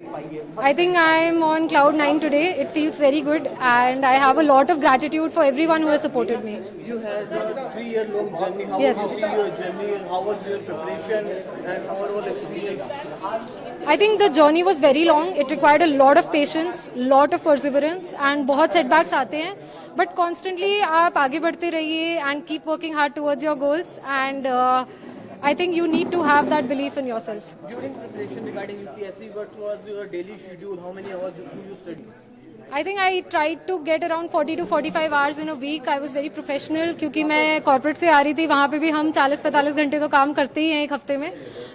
I think I'm on cloud 9 today. It feels very good, and I have a lot of gratitude for everyone who has supported me. You had a 3-year-long journey. How Yes. was you see your journey? How was your preparation and overall experience? I think the journey was very long. It required a lot of patience, lot of perseverance, and बहुत setbacks आते हैं. But constantly आप आगे बढ़ते रहिए and keep working hard towards your goals. And I think you need to have that belief in yourself. During preparation regarding UPSC, what was your daily schedule? How many hours do you study? I think I tried to get around 40 to 45 hours in a week. I was very professional क्योंकि मैं corporate से आ रही थी. वहाँ पे भी हम 40-45 घंटे तो काम करते ही हैं एक हफ्ते में.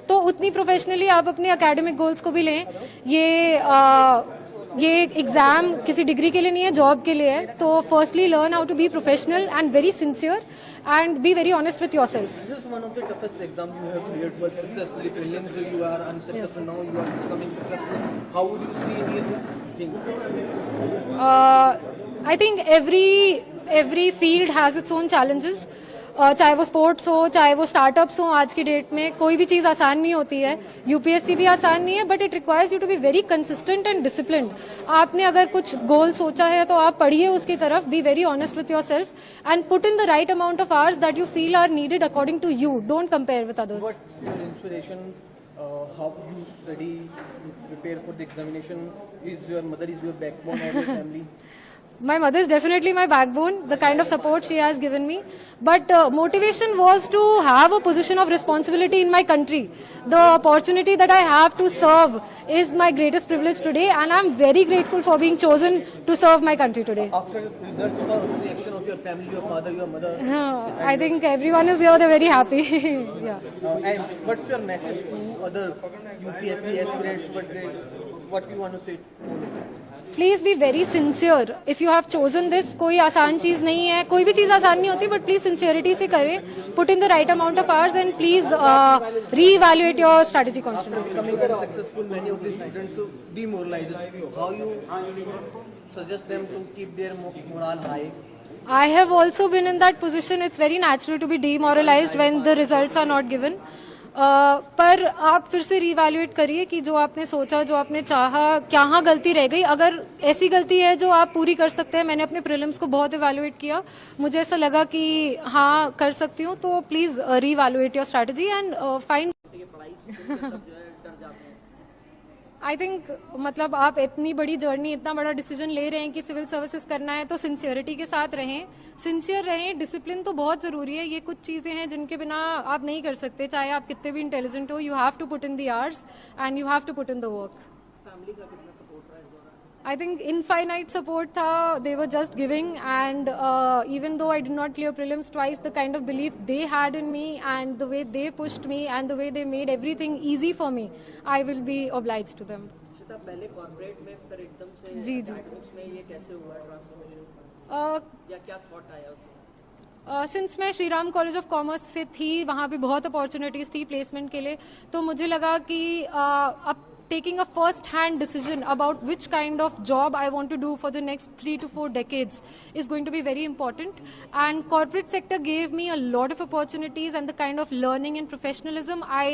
तो उतनी प्रोफेशनली आप अपने एकेडमिक गोल्स को भी लें. ये एग्जाम किसी डिग्री के लिए नहीं है, जॉब के लिए है. तो firstly learn how to be professional and very sincere and be very honest with yourself. This is one of the toughest exams you have cleared, but successfully prelims you are unsuccessful. Now you are becoming successful. How would you see these things? I think every field has its own challenges. चाहे वो sports हो, चाहे वो startups हो. आज की date में कोई भी चीज़ आसान नहीं होती है. यूपीएससी भी आसान नहीं है, but it requires you to be very consistent and disciplined. आपने अगर कुछ गोल सोचा है तो आप पढ़िए उसकी तरफ. Be very honest with yourself and put in the right amount of hours that you feel are needed according to you. Don't compare with others. What's your inspiration? How you study, you prepare for the examination? Is your mother is your backbone of your family? My mother is definitely my backbone, the kind of support she has given me. But motivation was to have a position of responsibility in my country. The opportunity that I have to serve is my greatest privilege today, and I'm very grateful for being chosen to serve my country today. After results, what was the reaction of your family, your father, your mother? I think everyone is here, they're very happy. Yeah. And what's your message to other UPSC aspirants? What you want to say? Please be very sincere if you have chosen this. कोई आसान चीज नहीं है, कोई भी चीज आसान नहीं होती, बट प्लीज सिंसियरिटी से करें. Put in the right amount of hours and please re-evaluate your strategy constantly. Becoming very successful, many of the students demoralized. How you suggest them to keep their morale high? I have also been in that position. It's very natural to be demoralized when the results are not given. पर आप फिर से re-evaluate करिए कि जो आपने सोचा, जो आपने चाहा, क्या गलती रह गई. अगर ऐसी गलती है जो आप पूरी कर सकते हैं. मैंने अपने प्रीलिम्स को बहुत इवैल्यूएट किया. मुझे ऐसा लगा कि हाँ कर सकती हूँ. तो please re-evaluate your strategy and find. I think मतलब आप इतनी बड़ी जर्नी, इतना बड़ा डिसीजन ले रहे हैं कि सिविल सर्विसेज करना है, तो सिंसियरिटी के साथ रहें, सिंसियर रहें. डिसिप्लिन तो बहुत ज़रूरी है. ये कुछ चीज़ें हैं जिनके बिना आप नहीं कर सकते. चाहे आप कितने भी इंटेलिजेंट हो, you have to put in the hours and you have to put in the work. Family का कितना सपोर्ट रहा है इस दौरान? I think infinite support था. They were just giving, and even though I did not clear prelims twice, the kind of belief they had in me and the way they pushed me and the way they made everything easy for me, I will be obliged to them. शिता, पहले corporate में फिर एकदम से जी. Academics में ये कैसे हुआ transformation? या क्या थॉट आया उसमें? सिंस मैं Shri Ram college of commerce से थी, वहाँ पे बहुत अपॉर्चुनिटीज़ थी प्लेसमेंट के लिए. तो मुझे लगा कि अब taking a first-hand decision about which kind of job I want to do for the next 3 to 4 decades is going to be very important. And corporate sector gave me a lot of opportunities, and the kind of learning and professionalism I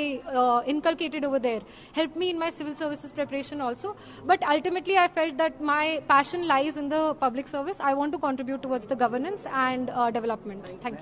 inculcated over there helped me in my civil services preparation also. But ultimately, I felt that my passion lies in the public service. I want to contribute towards the governance and development. Thank you.